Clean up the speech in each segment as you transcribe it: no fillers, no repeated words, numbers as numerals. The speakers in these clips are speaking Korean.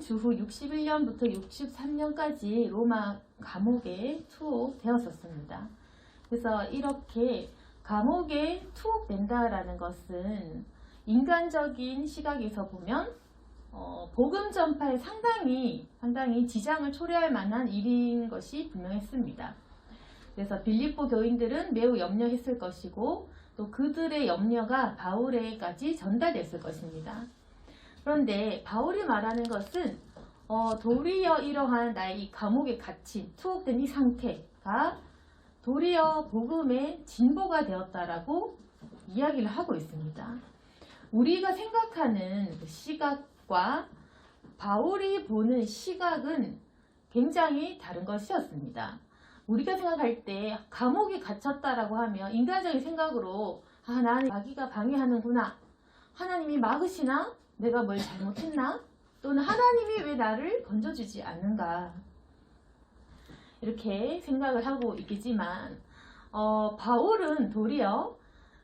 주후 61년부터 63년까지 로마 감옥에 투옥되었었습니다. 그래서 이렇게 감옥에 투옥된다라는 것은 인간적인 시각에서 보면 복음 전파에 상당히 지장을 초래할 만한 일인 것이 분명했습니다. 그래서 빌립보 교인들은 매우 염려했을 것이고 또 그들의 염려가 바울에게까지 전달됐을 것입니다. 그런데 바울이 말하는 것은 도리어 이러한 나의 이 감옥에 갇힌 투옥된 이 상태가 도리어 복음의 진보가 되었다라고 이야기를 하고 있습니다. 우리가 생각하는 그 시각과 바울이 보는 시각은 굉장히 다른 것이었습니다. 우리가 생각할 때 감옥에 갇혔다라고 하면 인간적인 생각으로 나는 자기가 방해하는구나, 하나님이 막으시나, 내가 뭘 잘못했나, 또는 하나님이 왜 나를 건져주지 않는가, 이렇게 생각을 하고 있겠지만 바울은 도리어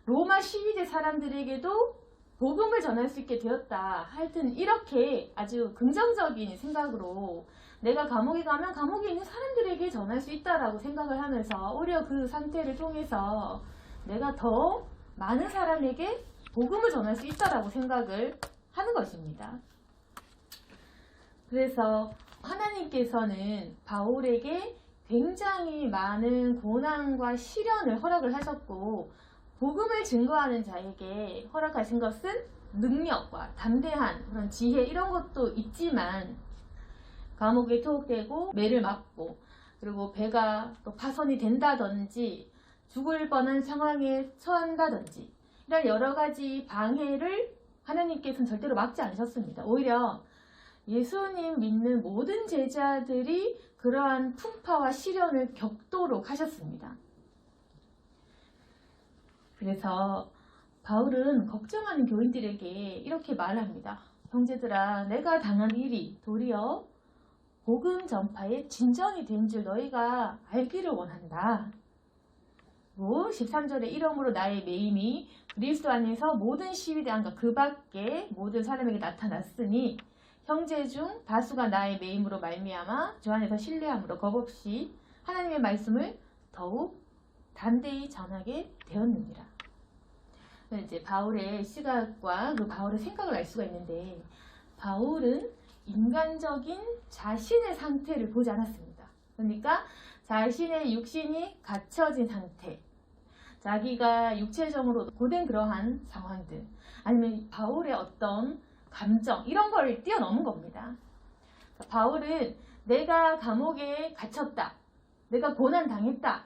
로마 시위대 사람들에게도 복음을 전할 수 있게 되었다. 하여튼 이렇게 아주 긍정적인 생각으로 내가 감옥에 가면 감옥에 있는 사람들에게 전할 수 있다라고 생각을 하면서 오히려 그 상태를 통해서 내가 더 많은 사람에게 복음을 전할 수 있다라고 생각을 하는 것입니다. 그래서 하나님께서는 바울에게 굉장히 많은 고난과 시련을 허락을 하셨고 복음을 증거하는 자에게 허락하신 것은 능력과 담대한 그런 지혜 이런 것도 있지만 감옥에 투옥되고 매를 맞고 그리고 배가 또 파손이 된다든지 죽을 뻔한 상황에 처한다든지 이런 여러 가지 방해를 하나님께서는 절대로 막지 않으셨습니다. 오히려 예수님 믿는 모든 제자들이 그러한 풍파와 시련을 겪도록 하셨습니다. 그래서 바울은 걱정하는 교인들에게 이렇게 말합니다. 형제들아, 내가 당한 일이 도리어 복음 전파의 진전이 된 줄 너희가 알기를 원한다. 13절에 이러므로 나의 매임이 그리스도 안에서 모든 시위대 안과 그 밖에 모든 사람에게 나타났으니 형제 중 다수가 나의 매임으로 말미암아 주 안에서 신뢰함으로 겁없이 하나님의 말씀을 더욱 담대히 전하게 되었느니라. 이제 바울의 시각과 그 바울의 생각을 알 수가 있는데 바울은 인간적인 자신의 상태를 보지 않았습니다. 그러니까 자신의 육신이 갇혀진 상태, 자기가 육체적으로 고된 그러한 상황들, 아니면 바울의 어떤 감정 이런 걸 뛰어넘은 겁니다. 바울은 내가 감옥에 갇혔다, 내가 고난당했다,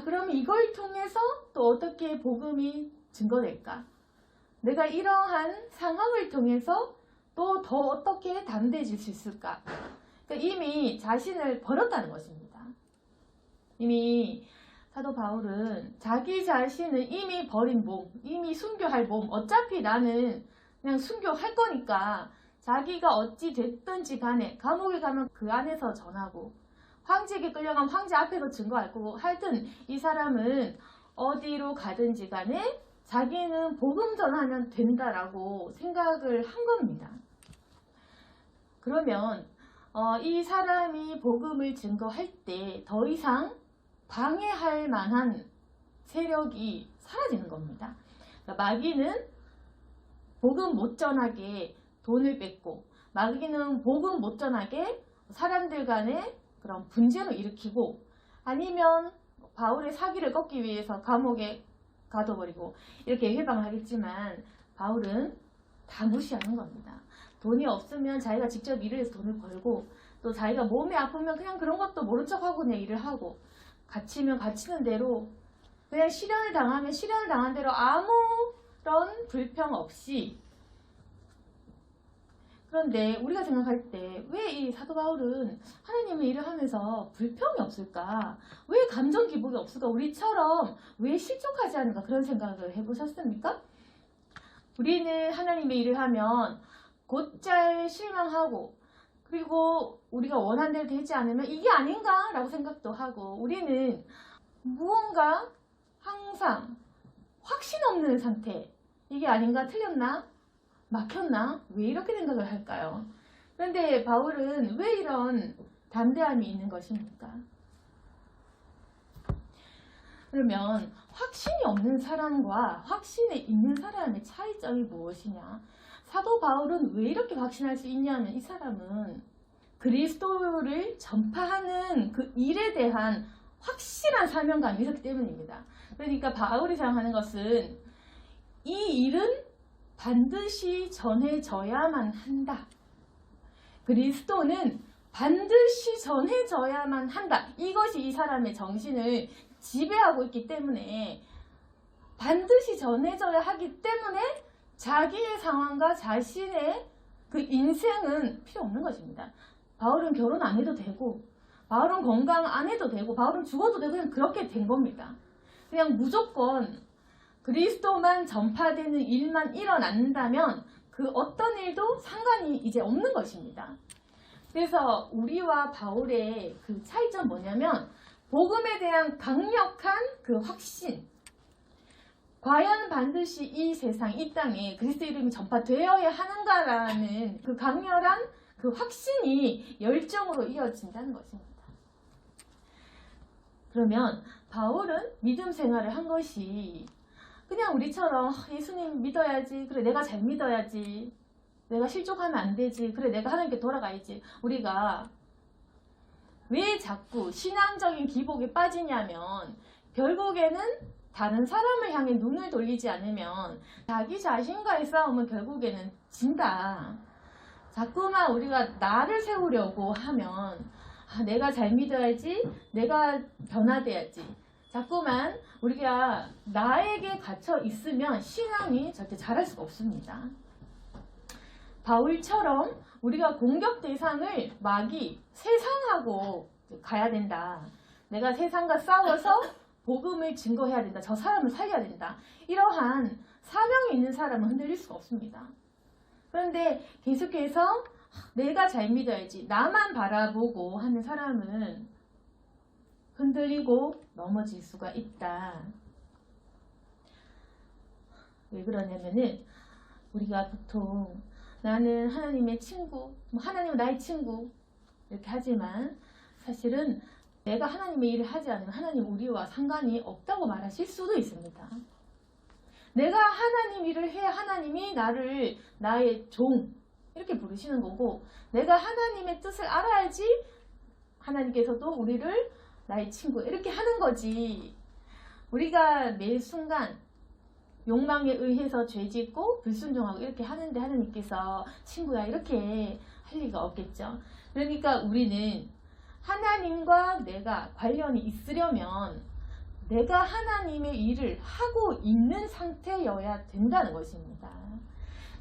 그럼 이걸 통해서 또 어떻게 복음이 증거될까? 내가 이러한 상황을 통해서 또 더 어떻게 담대해질 수 있을까? 그러니까 이미 자신을 버렸다는 것입니다. 이미 사도 바울은 자기 자신을 이미 버린 몸, 이미 순교할 몸, 어차피 나는 그냥 순교할 거니까 자기가 어찌 됐든지 간에 감옥에 가면 그 안에서 전하고 황제에게 끌려가면 황제 앞에서 증거할 거고 하여튼 이 사람은 어디로 가든지 간에 자기는 복음 전하면 된다라고 생각을 한 겁니다. 그러면 이 사람이 복음을 증거할 때 더 이상 방해할 만한 세력이 사라지는 겁니다. 그러니까 마귀는 복음 못 전하게 돈을 뺏고 마귀는 복음 못 전하게 사람들 간에 그런 분쟁을 일으키고 아니면 바울의 사기를 꺾기 위해서 감옥에 가둬버리고 이렇게 해방을 하겠지만 바울은 다 무시하는 겁니다. 돈이 없으면 자기가 직접 일을 해서 돈을 벌고 또 자기가 몸이 아프면 그냥 그런 것도 모른 척하고 그냥 일을 하고 갇히면 갇히는 대로 그냥 시련을 당하면 시련을 당한 대로 아무런 불평 없이. 그런데 우리가 생각할 때 왜 이 사도 바울은 하나님의 일을 하면서 불평이 없을까? 왜 감정 기복이 없을까? 우리처럼 왜 실족하지 않을까? 그런 생각을 해보셨습니까? 우리는 하나님의 일을 하면 곧잘 실망하고 그리고 우리가 원하는 대로 되지 않으면 이게 아닌가? 라고 생각도 하고 우리는 무언가 항상 확신 없는 상태, 이게 아닌가? 틀렸나? 막혔나? 왜 이렇게 생각을 할까요? 그런데 바울은 왜 이런 담대함이 있는 것입니까? 그러면 확신이 없는 사람과 확신이 있는 사람의 차이점이 무엇이냐? 사도 바울은 왜 이렇게 확신할 수 있냐면 이 사람은 그리스도를 전파하는 그 일에 대한 확실한 사명감이 있었기 때문입니다. 그러니까 바울이 생각하는 것은 이 일은 반드시 전해져야만 한다. 그리스도는 반드시 전해져야만 한다. 이것이 이 사람의 정신을 지배하고 있기 때문에 반드시 전해져야 하기 때문에 자기의 상황과 자신의 그 인생은 필요 없는 것입니다. 바울은 결혼 안 해도 되고 바울은 건강 안 해도 되고 바울은 죽어도 되고 그냥 그렇게 된 겁니다. 그냥 무조건 그리스도만 전파되는 일만 일어난다면 그 어떤 일도 상관이 이제 없는 것입니다. 그래서 우리와 바울의 그 차이점 뭐냐면 복음에 대한 강력한 그 확신. 과연 반드시 이 세상, 이 땅에 그리스도 이름이 전파되어야 하는가라는 그 강렬한 그 확신이 열정으로 이어진다는 것입니다. 그러면 바울은 믿음 생활을 한 것이 그냥 우리처럼 예수님 믿어야지, 그래 내가 잘 믿어야지, 내가 실족하면 안 되지, 그래 내가 하나님께 돌아가야지. 우리가 왜 자꾸 신앙적인 기복에 빠지냐면 결국에는 다른 사람을 향해 눈을 돌리지 않으면 자기 자신과의 싸움은 결국에는 진다. 자꾸만 우리가 나를 세우려고 하면 내가 잘 믿어야지, 내가 변화돼야지. 자꾸만 우리가 나에게 갇혀 있으면 신앙이 절대 잘할 수가 없습니다. 바울처럼 우리가 공격 대상을 마귀, 세상하고 가야 된다. 내가 세상과 싸워서 복음을 증거해야 된다. 저 사람을 살려야 된다. 이러한 사명이 있는 사람은 흔들릴 수가 없습니다. 그런데 계속해서 내가 잘 믿어야지, 나만 바라보고 하는 사람은 흔들리고 넘어질 수가 있다. 왜 그러냐면은 우리가 보통 나는 하나님의 친구, 하나님은 나의 친구 이렇게 하지만 사실은 내가 하나님의 일을 하지 않으면 하나님 우리와 상관이 없다고 말하실 수도 있습니다. 내가 하나님 일을 해야 하나님이 나를 나의 종 이렇게 부르시는 거고, 내가 하나님의 뜻을 알아야지 하나님께서도 우리를 나의 친구 이렇게 하는 거지. 우리가 매 순간 욕망에 의해서 죄짓고 불순종하고 이렇게 하는데 하나님께서 친구야 이렇게 할 리가 없겠죠. 그러니까 우리는 하나님과 내가 관련이 있으려면 내가 하나님의 일을 하고 있는 상태여야 된다는 것입니다.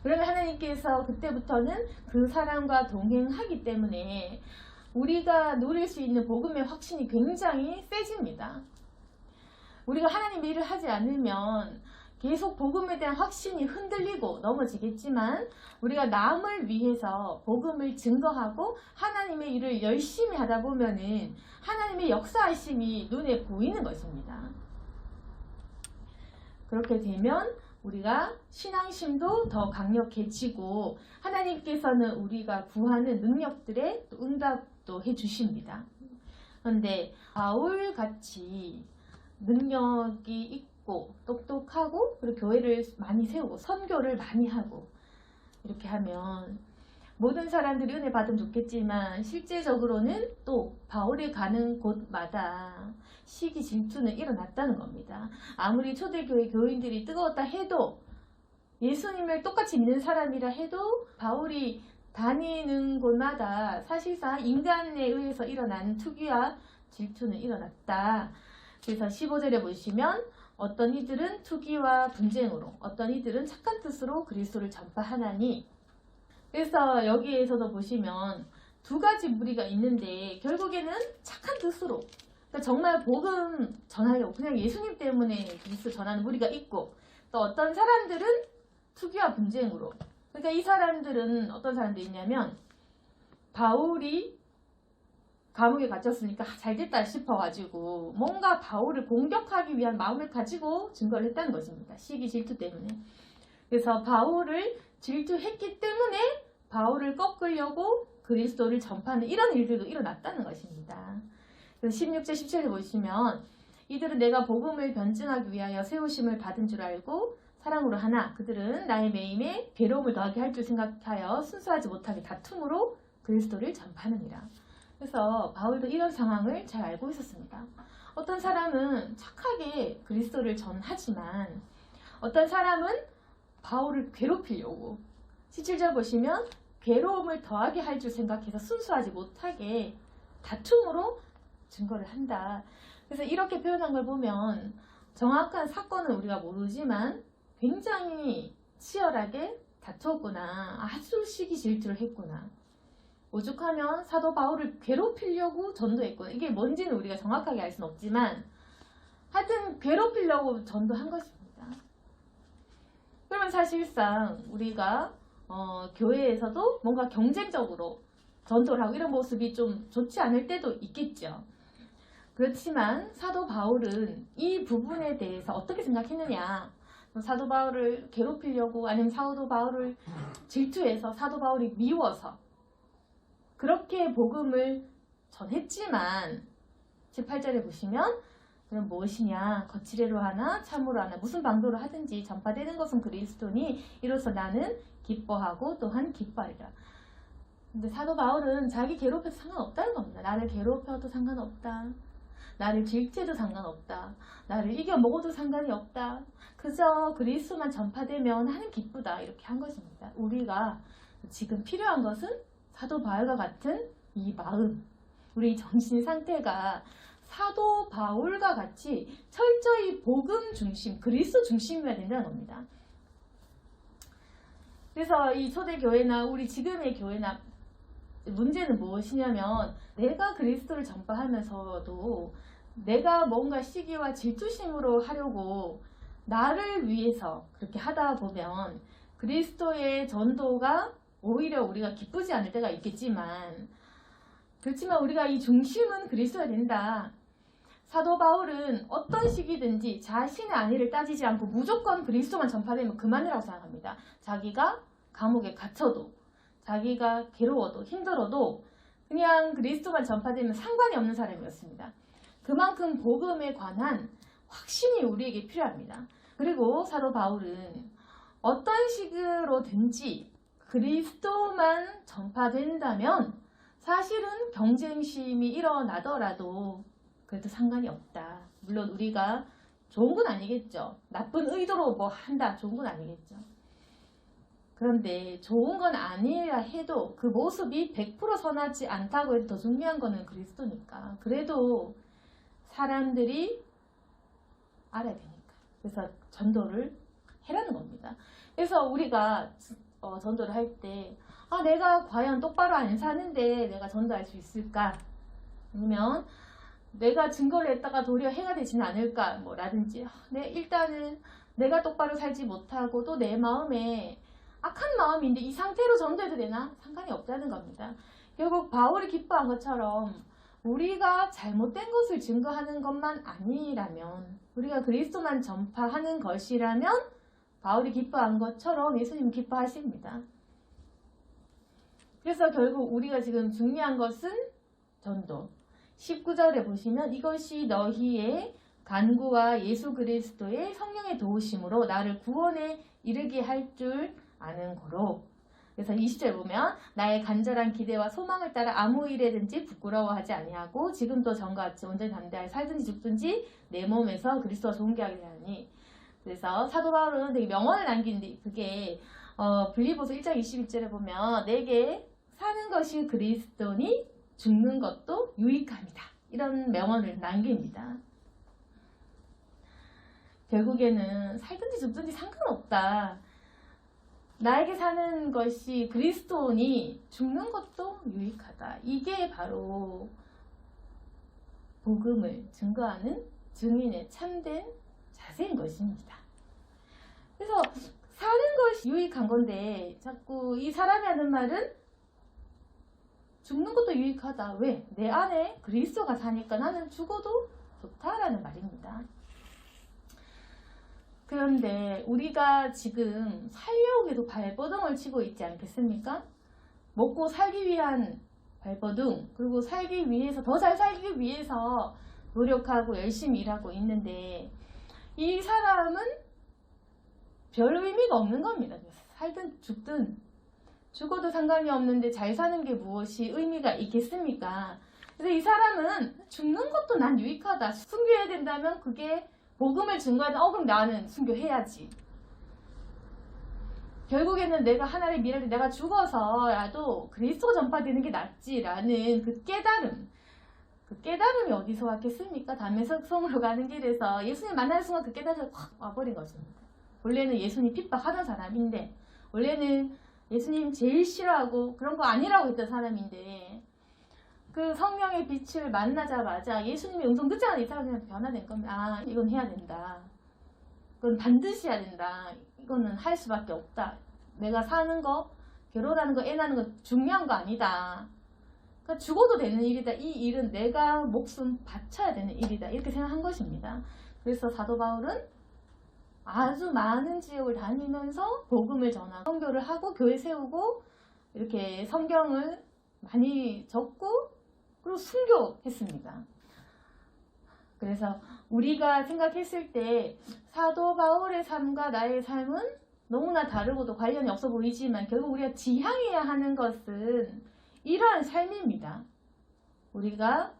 그러면 하나님께서 그때부터는 그 사람과 동행하기 때문에 우리가 누릴 수 있는 복음의 확신이 굉장히 세집니다. 우리가 하나님의 일을 하지 않으면 계속 복음에 대한 확신이 흔들리고 넘어지겠지만 우리가 남을 위해서 복음을 증거하고 하나님의 일을 열심히 하다 보면은 하나님의 역사하심이 눈에 보이는 것입니다. 그렇게 되면 우리가 신앙심도 더 강력해지고 하나님께서는 우리가 구하는 능력들에 응답도 해주십니다. 그런데 바울같이 능력이 있고 똑똑하고 그리고 교회를 많이 세우고 선교를 많이 하고 이렇게 하면 모든 사람들이 은혜 받으면 좋겠지만 실제적으로는 또 바울이 가는 곳마다 시기 질투는 일어났다는 겁니다. 아무리 초대교회 교인들이 뜨거웠다 해도 예수님을 똑같이 믿는 사람이라 해도 바울이 다니는 곳마다 사실상 인간에 의해서 일어난 투기와 질투는 일어났다. 그래서 15절에 보시면 어떤 이들은 투기와 분쟁으로 어떤 이들은 착한 뜻으로 그리스도를 전파하나니, 그래서 여기에서도 보시면 두 가지 무리가 있는데 결국에는 착한 뜻으로, 그러니까 정말 복음 전하려고 그냥 예수님 때문에 그리스도 전하는 무리가 있고, 또 어떤 사람들은 투기와 분쟁으로, 그러니까 이 사람들은 어떤 사람들이 있냐면 바울이 감옥에 갇혔으니까 잘됐다 싶어가지고 뭔가 바울을 공격하기 위한 마음을 가지고 증거를 했다는 것입니다. 시기 질투 때문에. 그래서 바울을 질투했기 때문에 바울을 꺾으려고 그리스도를 전파하는 이런 일들도 일어났다는 것입니다. 그래서 16절 17절 보시면 이들은 내가 복음을 변증하기 위하여 세우심을 받은 줄 알고 사랑으로 하나 그들은 나의 매임에 괴로움을 더하게 할 줄 생각하여 순수하지 못하게 다툼으로 그리스도를 전파하느니라. 그래서 바울도 이런 상황을 잘 알고 있었습니다. 어떤 사람은 착하게 그리스도를 전하지만 어떤 사람은 바울을 괴롭히려고 17절 보시면 괴로움을 더하게 할 줄 생각해서 순수하지 못하게 다툼으로 증거를 한다. 그래서 이렇게 표현한 걸 보면 정확한 사건은 우리가 모르지만 굉장히 치열하게 다투었구나. 아주 시기 질투를 했구나. 오죽하면 사도 바울을 괴롭히려고 전도했구나. 이게 뭔지는 우리가 정확하게 알 수는 없지만 하여튼 괴롭히려고 전도한 것입니다. 그러면 사실상 우리가 교회에서도 뭔가 경쟁적으로 전도를 하고 이런 모습이 좀 좋지 않을 때도 있겠죠. 그렇지만 사도 바울은 이 부분에 대해서 어떻게 생각했느냐. 사도 바울을 괴롭히려고 아니면 사도 바울을 질투해서 사도 바울이 미워서 그렇게 복음을 전했지만 18절에 보시면 그럼 무엇이냐 거칠애로 하나 참으로 하나 무슨 방도로 하든지 전파되는 것은 그리스도니 이로써 나는 기뻐하고 또한 기뻐하리라. 근데 사도 바울은 자기 괴롭혀도 상관없다는 겁니다. 나를 괴롭혀도 상관없다. 나를 질투해도 상관없다. 나를 이겨 먹어도 상관이 없다. 그저 그리스도만 전파되면 나는 기쁘다. 이렇게 한 것입니다. 우리가 지금 필요한 것은 사도 바울과 같은 이 마음, 우리 정신 상태가 사도 바울과 같이 철저히 복음 중심, 그리스도 중심이어야 된다는 겁니다. 그래서 이 초대교회나 우리 지금의 교회나 문제는 무엇이냐면 내가 그리스도를 전파하면서도 내가 뭔가 시기와 질투심으로 하려고 나를 위해서 그렇게 하다 보면 그리스도의 전도가 오히려 우리가 기쁘지 않을 때가 있겠지만 그렇지만 우리가 이 중심은 그리스도야 된다. 사도 바울은 어떤 시기든지 자신의 안위를 따지지 않고 무조건 그리스도만 전파되면 그만이라고 생각합니다. 자기가 감옥에 갇혀도 자기가 괴로워도 힘들어도 그냥 그리스도만 전파되면 상관이 없는 사람이었습니다. 그만큼 복음에 관한 확신이 우리에게 필요합니다. 그리고 사도 바울은 어떤 식으로든지 그리스도만 전파된다면 사실은 경쟁심이 일어나더라도 그래도 상관이 없다. 물론 우리가 좋은 건 아니겠죠. 나쁜 의도로 뭐 한다. 좋은 건 아니겠죠. 그런데 좋은 건 아니라 해도 그 모습이 100% 선하지 않다고 해도 더 중요한 거는 그리스도니까. 그래도 사람들이 알아야 되니까. 그래서 전도를 해라는 겁니다. 그래서 우리가 전도를 할 때 내가 과연 똑바로 안 사는데 내가 전도할 수 있을까? 아니면 내가 증거를 했다가 도리어 해가 되지는 않을까? 라든지 일단은 내가 똑바로 살지 못하고 또 내 마음에 악한 마음인데 이 상태로 전도해도 되나? 상관이 없다는 겁니다. 결국 바울이 기뻐한 것처럼 우리가 잘못된 것을 증거하는 것만 아니라면 우리가 그리스도만 전파하는 것이라면 바울이 기뻐한 것처럼 예수님 기뻐하십니다. 그래서 결국 우리가 지금 중요한 것은 전도. 19절에 보시면 이것이 너희의 간구와 예수 그리스도의 성령의 도우심으로 나를 구원에 이르게 할 줄 아는 고로. 그래서 20절 보면 나의 간절한 기대와 소망을 따라 아무 일에든지 부끄러워하지 아니하고 지금도 전과 같이 온전히 담대하여 살든지 죽든지 내 몸에서 그리스도와 좋은게 하게 하니. 그래서 사도 바울은 되게 명언을 남기는데 그게 빌립보서 1장 21절에 보면 내게 사는 것이 그리스도니 죽는 것도 유익함이다. 이런 명언을 남깁니다. 결국에는 살든지 죽든지 상관없다. 나에게 사는 것이 그리스도니 죽는 것도 유익하다. 이게 바로 복음을 증거하는 증인의 참된 자세인 것입니다. 그래서 사는 것이 유익한 건데 자꾸 이 사람이 하는 말은 죽는 것도 유익하다. 왜? 내 안에 그리스도가 사니까 나는 죽어도 좋다라는 말입니다. 그런데 우리가 지금 살려고 해도 발버둥을 치고 있지 않겠습니까? 먹고 살기 위한 발버둥, 그리고 살기 위해서, 더 잘 살기 위해서 노력하고 열심히 일하고 있는데, 이 사람은 별 의미가 없는 겁니다. 살든 죽든 죽어도 상관이 없는데 잘 사는 게 무엇이 의미가 있겠습니까? 그래서 이 사람은 죽는 것도 난 유익하다. 순교해야 된다면 그게 복음을 증거하다. 그럼 나는 순교해야지. 결국에는 내가 하나님 미래를 내가 죽어서라도 그리스도 전파되는 게 낫지라는 그 깨달음. 그 깨달음이 어디서 왔겠습니까? 담에색성으로 가는 길에서 예수님 만나는 순간 그 깨달음이 확 와버린 것입니다. 원래는 예수님 핍박하던 사람인데, 원래는 예수님 제일 싫어하고 그런 거 아니라고 했던 사람인데, 그 성령의 빛을 만나자마자 예수님의 음성 듣자마자 이 사람한테 변화된 겁니다. 아, 이건 해야 된다. 이건 반드시 해야 된다. 이거는 할 수밖에 없다. 내가 사는 거, 결혼하는 거, 애 낳는 거 중요한 거 아니다. 그러니까 죽어도 되는 일이다. 이 일은 내가 목숨 바쳐야 되는 일이다. 이렇게 생각한 것입니다. 그래서 사도 바울은 아주 많은 지역을 다니면서 복음을 전하고 선교를 하고 교회 세우고 이렇게 성경을 많이 적고 그리고 순교했습니다. 그래서 우리가 생각했을 때 사도 바울의 삶과 나의 삶은 너무나 다르고도 관련이 없어 보이지만 결국 우리가 지향해야 하는 것은 이러한 삶입니다. 우리가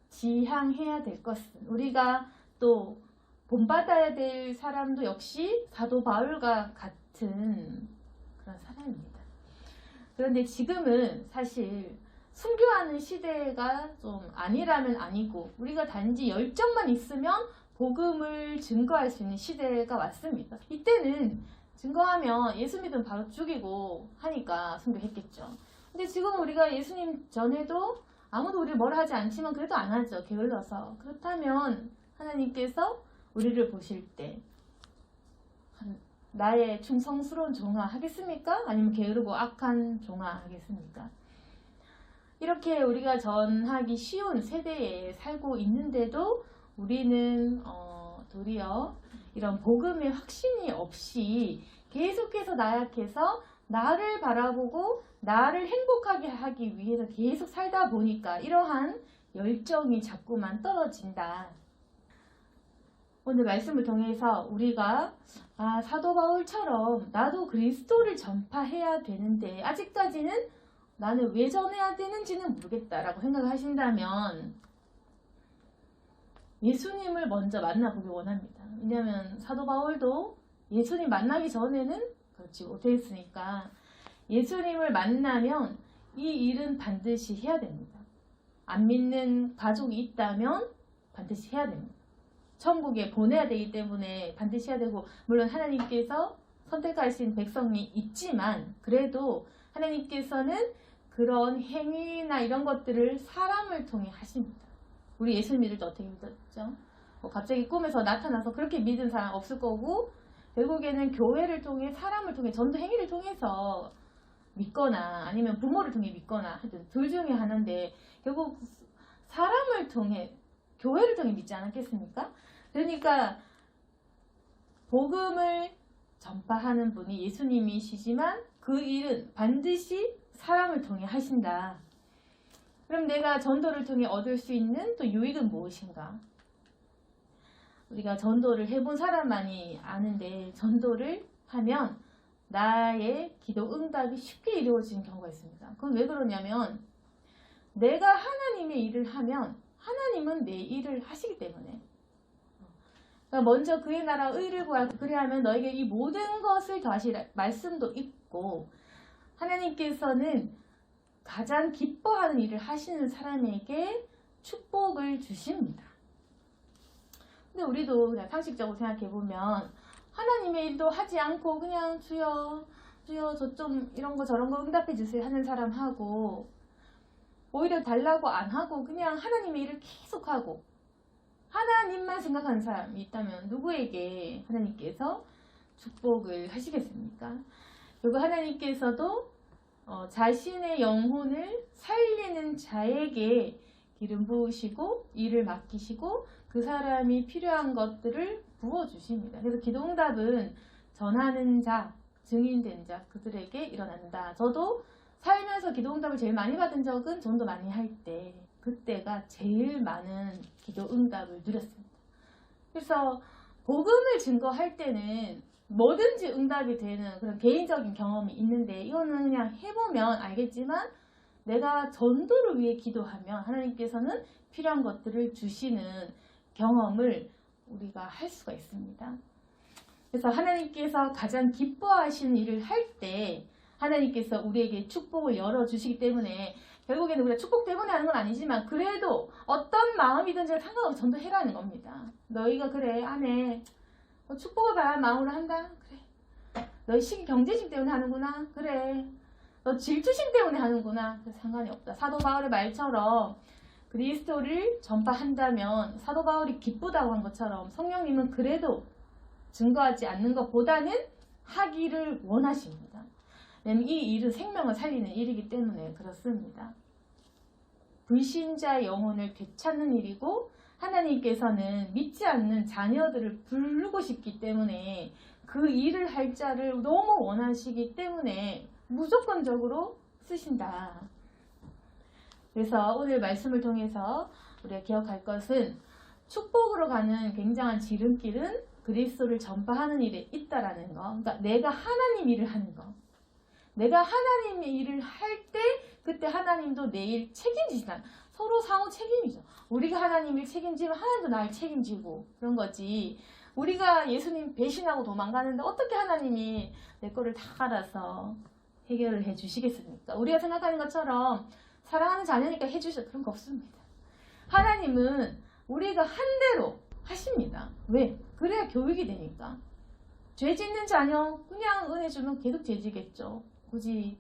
지향해야 될 것은, 우리가 또 본받아야 될 사람도 역시 사도 바울과 같은 그런 사람입니다. 그런데 지금은 사실 순교하는 시대가 좀 아니라면 아니고 우리가 단지 열정만 있으면 복음을 증거할 수 있는 시대가 왔습니다. 이때는 증거하면 예수 믿으면 바로 죽이고 하니까 순교했겠죠. 근데 지금 우리가 예수님 전에도 아무도 우리를 뭐라 하지 않지만 그래도 안 하죠. 게을러서. 그렇다면 하나님께서 우리를 보실 때 나의 충성스러운 종아 하겠습니까? 아니면 게으르고 악한 종아 하겠습니까? 이렇게 우리가 전하기 쉬운 세대에 살고 있는데도 우리는 도리어 이런 복음의 확신이 없이 계속해서 나약해서 나를 바라보고 나를 행복하게 하기 위해서 계속 살다 보니까 이러한 열정이 자꾸만 떨어진다. 오늘 말씀을 통해서 우리가 사도 바울처럼 나도 그리스도를 전파해야 되는데 아직까지는 나는 왜 전해야 되는지는 모르겠다라고 생각하신다면 예수님을 먼저 만나보기 원합니다. 왜냐하면 사도 바울도 예수님 만나기 전에는 그렇지 못했으니까 예수님을 만나면 이 일은 반드시 해야 됩니다. 안 믿는 가족이 있다면 반드시 해야 됩니다. 천국에 보내야 되기 때문에 반드시 해야 되고 물론 하나님께서 선택하신 백성이 있지만 그래도 하나님께서는 그런 행위나 이런 것들을 사람을 통해 하십니다. 우리 예수 믿을 때 어떻게 믿었죠? 갑자기 꿈에서 나타나서 그렇게 믿은 사람 없을 거고 결국에는 교회를 통해 사람을 통해 전도 행위를 통해서 믿거나 아니면 부모를 통해 믿거나 하여튼 둘 중에 하나인데 결국 사람을 통해 교회를 통해 믿지 않았겠습니까? 그러니까 복음을 전파하는 분이 예수님이시지만 그 일은 반드시 사람을 통해 하신다. 그럼 내가 전도를 통해 얻을 수 있는 또 유익은 무엇인가? 우리가 전도를 해본 사람만이 아는데 전도를 하면 나의 기도 응답이 쉽게 이루어지는 경우가 있습니다. 그건 왜 그러냐면 내가 하나님의 일을 하면 하나님은 내 일을 하시기 때문에 그러니까 먼저 그의 나라 의를 구하라 그래야하면 너에게 이 모든 것을 더하시라 말씀도 있고 하나님께서는 가장 기뻐하는 일을 하시는 사람에게 축복을 주십니다. 근데 우리도 그냥 상식적으로 생각해보면 하나님의 일도 하지 않고 그냥 주여 저 좀 이런 거 저런 거 응답해 주세요 하는 사람하고 오히려 달라고 안 하고 그냥 하나님의 일을 계속하고 하나님만 생각하는 사람이 있다면 누구에게 하나님께서 축복을 하시겠습니까? 그리고 하나님께서도 자신의 영혼을 살리는 자에게 기름 부으시고 일을 맡기시고 그 사람이 필요한 것들을 부어주십니다. 그래서 기도응답은 전하는 자, 증인된 자 그들에게 일어난다. 저도 살면서 기도응답을 제일 많이 받은 적은 전도 많이 할 때, 그때가 제일 많은 기도응답을 누렸습니다. 그래서 복음을 증거할 때는 뭐든지 응답이 되는 그런 개인적인 경험이 있는데, 이거는 그냥 해보면 알겠지만 내가 전도를 위해 기도하면 하나님께서는 필요한 것들을 주시는 경험을 우리가 할 수가 있습니다. 그래서 하나님께서 가장 기뻐하시는 일을 할 때 하나님께서 우리에게 축복을 열어주시기 때문에, 결국에는 우리가 축복 때문에 하는 건 아니지만 그래도 어떤 마음이든지 상관없이 전도해라는 겁니다. 너희가 그래 안에 축복을 바라는 마음으로 한다? 그래. 너희 경제심 때문에 하는구나? 그래. 너 질투심 때문에 하는구나? 그래, 상관이 없다. 사도 바울의 말처럼 그리스도를 전파한다면 사도 바울이 기쁘다고 한 것처럼 성령님은 그래도 증거하지 않는 것보다는 하기를 원하십니다. 왜냐하면 이 일은 생명을 살리는 일이기 때문에 그렇습니다. 불신자의 영혼을 되찾는 일이고, 하나님께서는 믿지 않는 자녀들을 부르고 싶기 때문에 그 일을 할 자를 너무 원하시기 때문에 무조건적으로 쓰신다. 그래서 오늘 말씀을 통해서 우리가 기억할 것은, 축복으로 가는 굉장한 지름길은 그리스도를 전파하는 일에 있다라는 거. 그러니까 내가 하나님 일을 하는 거. 내가 하나님의 일을 할 때 그때 하나님도 내 일 책임지시다. 서로 상호 책임이죠. 우리가 하나님 일 책임지면 하나님도 나를 책임지고 그런 거지. 우리가 예수님 배신하고 도망가는데 어떻게 하나님이 내 거를 다 알아서 해결을 해 주시겠습니까? 우리가 생각하는 것처럼 사랑하는 자녀니까 해주셔, 그런 거 없습니다. 하나님은 우리가 한 대로 하십니다. 왜? 그래야 교육이 되니까. 죄 짓는 자녀 그냥 은혜 주면 계속 죄 지겠죠. 굳이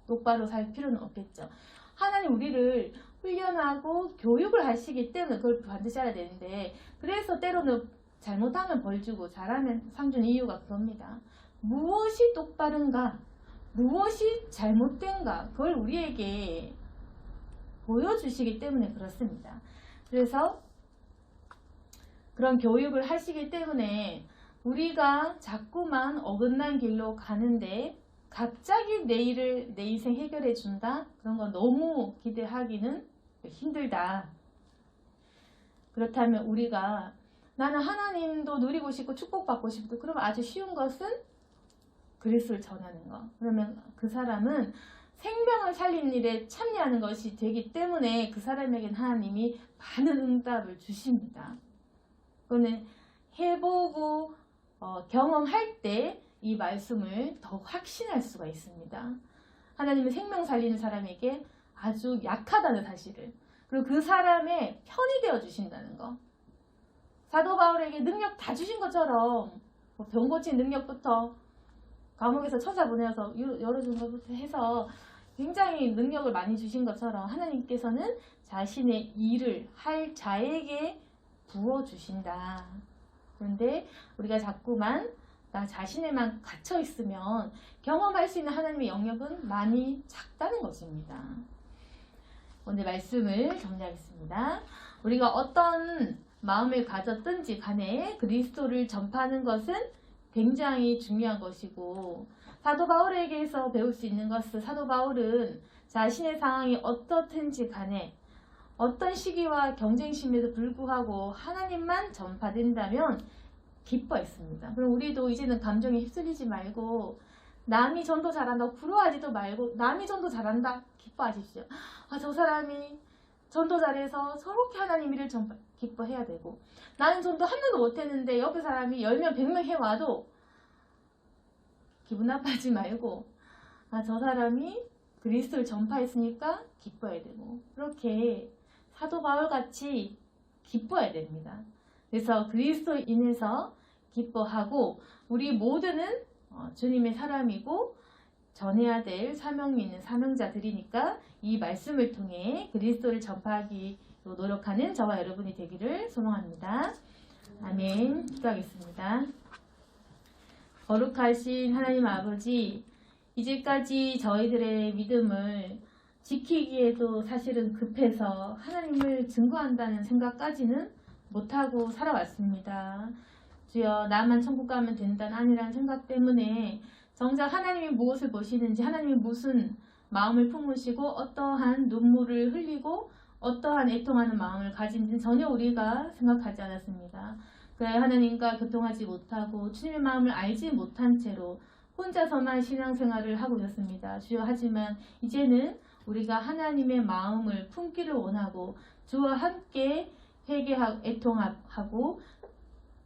똑바로 살 필요는 없겠죠. 하나님 우리를 훈련하고 교육을 하시기 때문에 그걸 반드시 알아야 되는데, 그래서 때로는 잘못하면 벌 주고 잘하면 상 주는 이유가 그겁니다. 무엇이 똑바른가, 무엇이 잘못된가, 그걸 우리에게 보여주시기 때문에 그렇습니다. 그래서 그런 교육을 하시기 때문에 우리가 자꾸만 어긋난 길로 가는데 갑자기 내 인생 해결해 준다? 그런 건 너무 기대하기는 힘들다. 그렇다면 우리가 나는 하나님도 누리고 싶고 축복받고 싶고, 그러면 아주 쉬운 것은 그리스도를 전하는 거. 그러면 그 사람은 생명을 살리는 일에 참여하는 것이 되기 때문에 그 사람에게는 하나님이 많은 응답을 주십니다. 그거는 해보고 경험할 때 이 말씀을 더 확신할 수가 있습니다. 하나님은 생명 살리는 사람에게 아주 약하다는 사실을, 그리고 그 사람의 편이 되어 주신다는 거. 사도 바울에게 능력 다 주신 것처럼 병 고친 능력부터 감옥에서 천사 보내서 열어준 것부터 해서 굉장히 능력을 많이 주신 것처럼 하나님께서는 자신의 일을 할 자에게 부어주신다. 그런데 우리가 자꾸만 나 자신에만 갇혀 있으면 경험할 수 있는 하나님의 영역은 많이 작다는 것입니다. 오늘 말씀을 정리하겠습니다. 우리가 어떤 마음을 가졌든지 간에 그리스도를 전파하는 것은 굉장히 중요한 것이고, 사도 바울에게서 배울 수 있는 것은, 사도 바울은 자신의 상황이 어떻든지 간에 어떤 시기와 경쟁심에도 불구하고 하나님만 전파된다면 기뻐했습니다. 그럼 우리도 이제는 감정에 휩쓸리지 말고 남이 전도 잘한다고 부러워하지도 말고 남이 전도 잘한다 기뻐하십시오. 아, 저 사람이 전도 잘해서 저렇게 하나님 일을 기뻐해야 되고, 나는 전도 한 명도 못했는데 옆에 사람이 10명 100명 해와도 기분 나빠하지 말고, 아, 저 사람이 그리스도를 전파했으니까 기뻐해야 되고, 그렇게 사도 바울같이 기뻐해야 됩니다. 그래서 그리스도로 인해서 기뻐하고, 우리 모두는 주님의 사람이고 전해야 될 사명이 있는 사명자들이니까 이 말씀을 통해 그리스도를 전파하기 노력하는 저와 여러분이 되기를 소망합니다. 아멘. 기도하겠습니다. 거룩하신 하나님 아버지, 이제까지 저희들의 믿음을 지키기에도 사실은 급해서 하나님을 증거한다는 생각까지는 못하고 살아왔습니다. 주여, 나만 천국 가면 된다는 아니라는 생각 때문에 정작 하나님이 무엇을 보시는지, 하나님이 무슨 마음을 품으시고 어떠한 눈물을 흘리고 어떠한 애통하는 마음을 가진지는 전혀 우리가 생각하지 않았습니다. 하나님과 교통하지 못하고 주님의 마음을 알지 못한 채로 혼자서만 신앙생활을 하고 있었습니다. 주여, 하지만 이제는 우리가 하나님의 마음을 품기를 원하고 주와 함께 회개하고 애통하고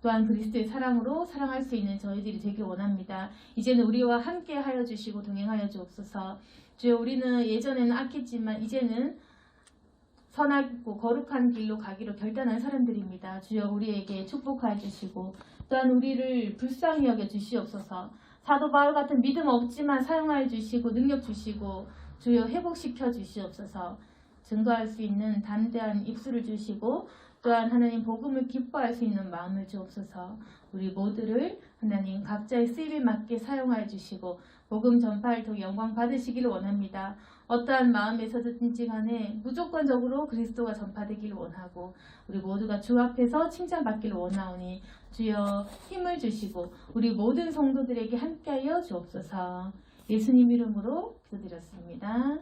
또한 그리스도의 사랑으로 사랑할 수 있는 저희들이 되길 원합니다. 이제는 우리와 함께 하여 주시고 동행하여 주옵소서. 주여, 우리는 예전에는 악했지만 이제는 선하고 거룩한 길로 가기로 결단한 사람들입니다. 주여, 우리에게 축복하여 주시고 또한 우리를 불쌍히 여겨 주시옵소서. 사도 바울 같은 믿음 없지만 사용하여 주시고 능력 주시고 주여 회복시켜 주시옵소서. 증거할 수 있는 담대한 입술을 주시고 또한 하나님 복음을 기뻐할 수 있는 마음을 주옵소서. 우리 모두를 하나님 각자의 쓰임에 맞게 사용하여 주시고 복음 전파를 통해 영광 받으시기를 원합니다. 어떠한 마음에서든지 간에 무조건적으로 그리스도가 전파되기를 원하고 우리 모두가 주 앞에서 칭찬받기를 원하오니 주여 힘을 주시고 우리 모든 성도들에게 함께하여 주옵소서. 예수님 이름으로 기도드렸습니다.